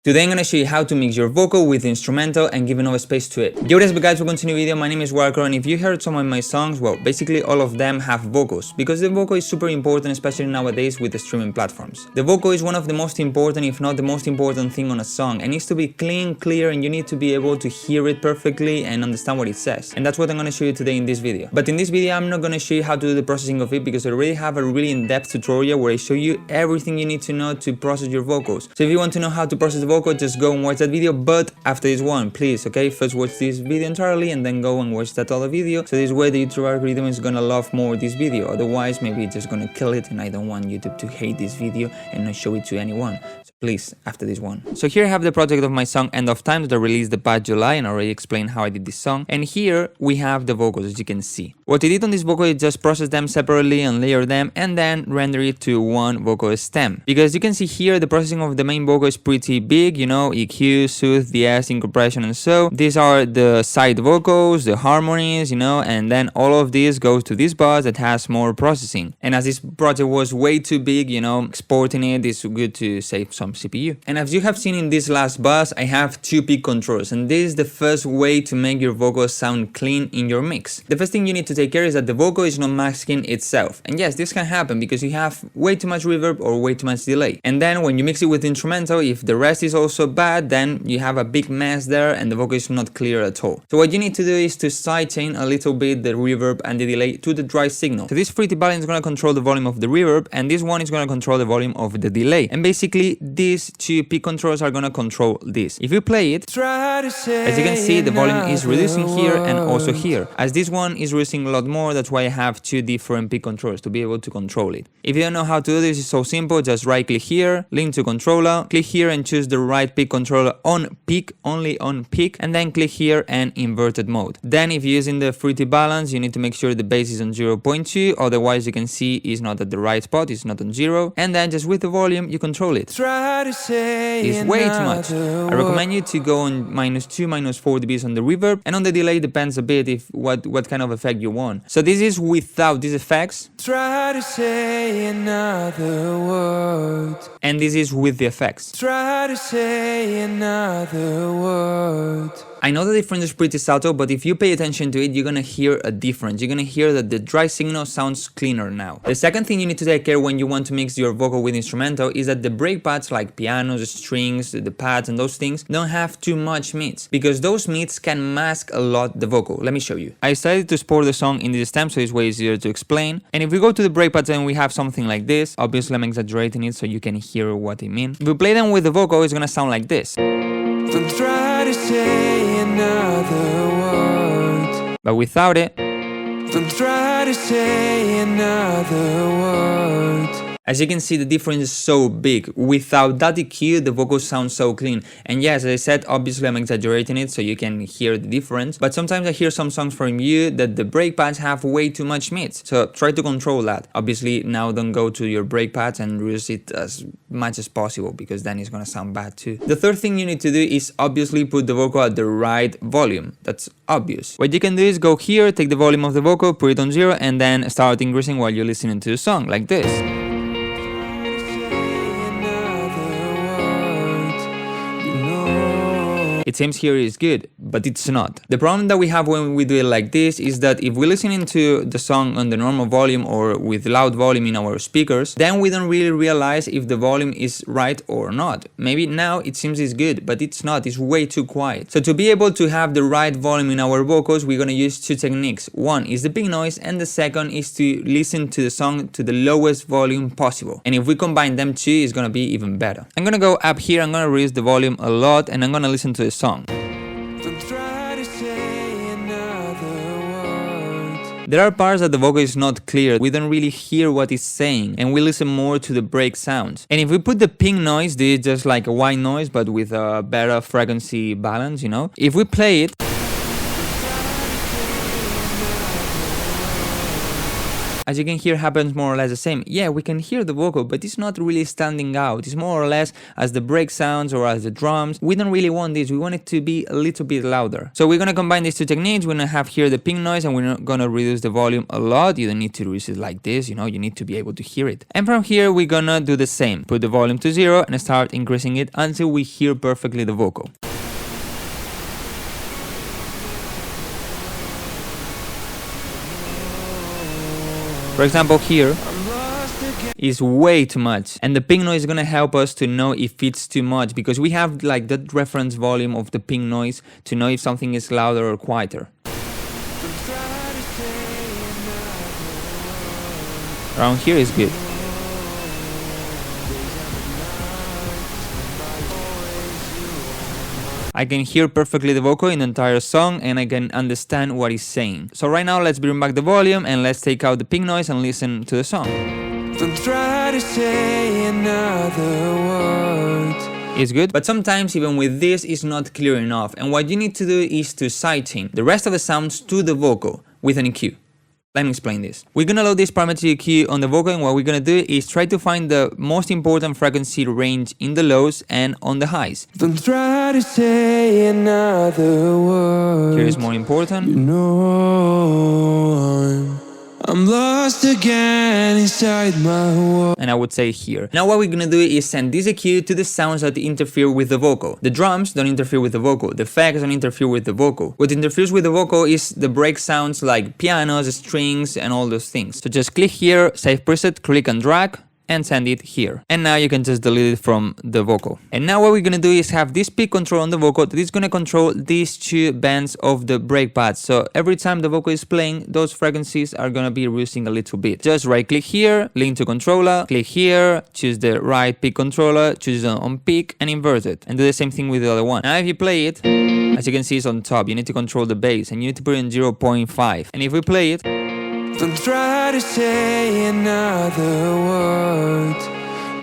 Today I'm gonna show you how to mix your vocal with the instrumental and give enough space to it. Yo, what is up guys, welcome to a new video. My name is Wildcrow, and if you heard some of my songs, well, basically all of them have vocals, because the vocal is super important, especially nowadays with the streaming platforms. The vocal is one of the most important, if not the most important thing on a song. It needs to be clean, clear, and you need to be able to hear it perfectly and understand what it says. And that's what I'm gonna show you today in this video. But in this video, I'm not gonna show you how to do the processing of it, because I already have a really in-depth tutorial where I show you everything you need to know to process your vocals. So if you want to know how to process the vocal, just go and watch that video, but after this one, please, okay? First watch this video entirely and then go and watch that other video, so this way the YouTube algorithm is gonna love more this video. Otherwise, maybe it's just gonna kill it, and I don't want YouTube to hate this video and not show it to anyone. So please, after this one. So here I have the project of my song End of Time that I released the past July, and I already explained how I did this song. And here we have the vocals, as you can see. What I did on this vocal is just process them separately and layer them, and then render it to one vocal stem. Because you can see here the processing of the main vocal is pretty big, you know, EQ, soothe, de-essing, compression, and so. These are the side vocals, the harmonies, you know, and then all of this goes to this bus that has more processing. And as this project was way too big, you know, exporting it is good to save some CPU. And as you have seen in this last bus, I have two peak controls, and this is the first way to make your vocals sound clean in your mix. The first thing you need to take care is that the vocal is not masking itself. And yes, this can happen because you have way too much reverb or way too much delay. And then when you mix it with the instrumental, if the rest is also bad, then you have a big mess there and the vocal is not clear at all. So what you need to do is to sidechain a little bit the reverb and the delay to the dry signal. So this pretty balance is going to control the volume of the reverb, and this one is going to control the volume of the delay. And basically these two peak controls are going to control this. If you play it, as you can see, the volume is reducing here and also here. As this one is reducing a lot more, that's why I have two different peak controls to be able to control it. If you don't know how to do this, it's so simple. Just right click here, link to controller, click here and choose the right peak controller on peak, only on peak, and then click here and inverted mode. Then if you're using the pretty balance, you need to make sure the bass is on 0.2, otherwise you can see it's not at the right spot, it's not on 0, and then just with the volume you control it. It's way too much. I recommend you to go on -2, -4 dBs on the reverb, and on the delay depends a bit if what kind of effect you want. So this is without these effects, Try to say another word. And this is with the effects. Try to say another word. I know the difference is pretty subtle, but if you pay attention to it, you're gonna hear a difference. You're gonna hear that the dry signal sounds cleaner now. The second thing you need to take care when you want to mix your vocal with instrumental is that the break pads like pianos, strings, the pads and those things don't have too much mids, because those mids can mask a lot the vocal. Let me show you. I decided to export the song in this stem so it's way easier to explain. And if we go to the break pads and we have something like this, obviously I'm exaggerating it so you can hear what I mean. If we play them with the vocal, it's gonna sound like this. Don't try to say another word. But without it, Don't try to say another word. as you can see, the difference is so big. Without that EQ, the vocals sound so clean. And yes, as I said, obviously I'm exaggerating it so you can hear the difference. But sometimes I hear some songs from you that the break pads have way too much mids. So try to control that. Obviously now don't go to your break pads and reduce it as much as possible, because then it's gonna sound bad too. The third thing you need to do is obviously put the vocal at the right volume. That's obvious. What you can do is go here, take the volume of the vocal, put it on 0, and then start increasing while you're listening to the song, like this. It seems here is good, but it's not. The problem that we have when we do it like this is that if we're listening to the song on the normal volume or with loud volume in our speakers, then we don't really realize if the volume is right or not. Maybe now it seems it's good, but it's not, it's way too quiet. So to be able to have the right volume in our vocals, we're gonna use two techniques. One is the big noise, and the second is to listen to the song to the lowest volume possible. And if we combine them two, it's gonna be even better. I'm gonna go up here, I'm gonna raise the volume a lot, and I'm gonna listen to the song. Don't try to say another word. There are parts that the vocal is not clear, we don't really hear what it's saying, and we listen more to the break sounds. And if we put the pink noise, this is just like a white noise but with a better frequency balance, you know. If we play it, as you can hear, happens more or less the same. Yeah, we can hear the vocal, but it's not really standing out. It's more or less as the break sounds or as the drums. We don't really want this. We want it to be a little bit louder. So we're gonna combine these two techniques. We're gonna have here the pink noise, and we're not gonna reduce the volume a lot. You don't need to reduce it like this, you know, you need to be able to hear it. And from here, we're gonna do the same. Put the volume to 0 and start increasing it until we hear perfectly the vocal. For example, here is way too much, and the pink noise is gonna help us to know if it's too much, because we have like that reference volume of the pink noise to know if something is louder or quieter. Around here is good. I can hear perfectly the vocal in the entire song, and I can understand what he's saying. So right now let's bring back the volume and let's take out the pink noise and listen to the song. Don't try to say another word. It's good, but sometimes even with this it's not clear enough, and what you need to do is to sidechain the rest of the sounds to the vocal with an EQ. Let me explain this. We're gonna load this parameter EQ on the vocal, and what we're gonna do is try to find the most important frequency range in the lows and on the highs. Don't try to say another word. Here is more important. You know I'm lost again inside my world. And I would say here. Now what we're gonna do is send this EQ to the sounds that interfere with the vocal. The drums don't interfere with the vocal. The effects don't interfere with the vocal. What interferes with the vocal is the break sounds like pianos, strings, and all those things. So just click here, save preset, click and drag, and send it here. And now you can just delete it from the vocal. And now what we're gonna do is have this peak control on the vocal that is gonna control these two bands of the break pads. So every time the vocal is playing, those frequencies are gonna be reducing a little bit. Just right click here, link to controller, click here, choose the right peak controller, choose on peak, and invert it. And do the same thing with the other one. Now if you play it, as you can see it's on top, you need to control the bass and you need to put it in 0.5. And if we play it, don't try to say another word.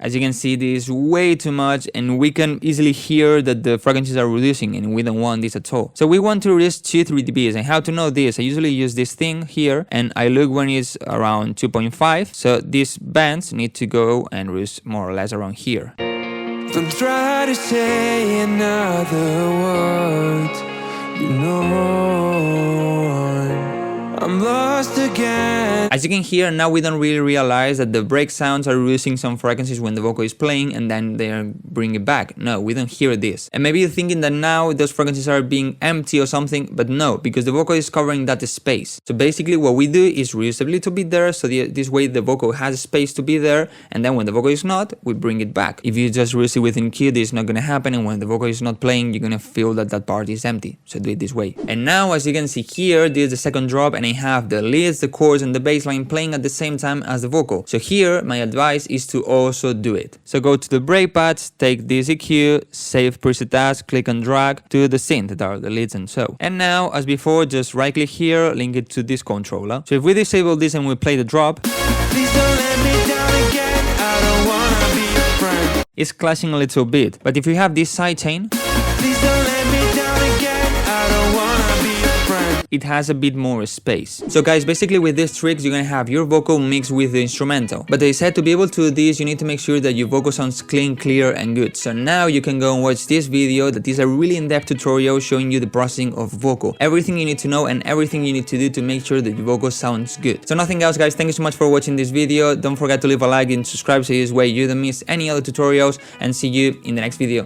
as you can see, this is way too much, and we can easily hear that the frequencies are reducing, and we don't want this at all. So we want to reduce 2-3 dBs, and how to know this? I usually use this thing here, and I look when it's around 2.5. So these bands need to go and reduce more or less around here. Don't try to say another word. You know I'm lost again. As you can hear, now we don't really realize that the break sounds are reducing some frequencies when the vocal is playing, and then they bring it back. No, we don't hear this. And maybe you're thinking that now those frequencies are being empty or something, but no, because the vocal is covering that space. So basically what we do is reduce a little bit there, so this way the vocal has space to be there, and then when the vocal is not, we bring it back. If you just reduce it within EQ, this is not gonna happen, and when the vocal is not playing, you're gonna feel that that part is empty. So do it this way. And now, as you can see here, this is the second drop, and I have the leads, the chords, and the bass line playing at the same time as the vocal. So here, my advice is to also do it. So go to the break pads, take this EQ, save preset as, click and drag to the synth that are the leads and so. And now, as before, just right click here, link it to this controller. So if we disable this and we play the drop, Please don't let me down again. I don't wanna be your friend. it's clashing a little bit. But if you have this sidechain, Please don't let me down again. I don't wanna be your friend. it has a bit more space. So guys, basically with these tricks, you're gonna have your vocal mixed with the instrumental. But they said to be able to do this, you need to make sure that your vocal sounds clean, clear, and good. So now you can go and watch this video that is a really in-depth tutorial showing you the processing of vocal. Everything you need to know and everything you need to do to make sure that your vocal sounds good. So nothing else guys, thank you so much for watching this video. Don't forget to leave a like and subscribe so this way you don't miss any other tutorials, and see you in the next video.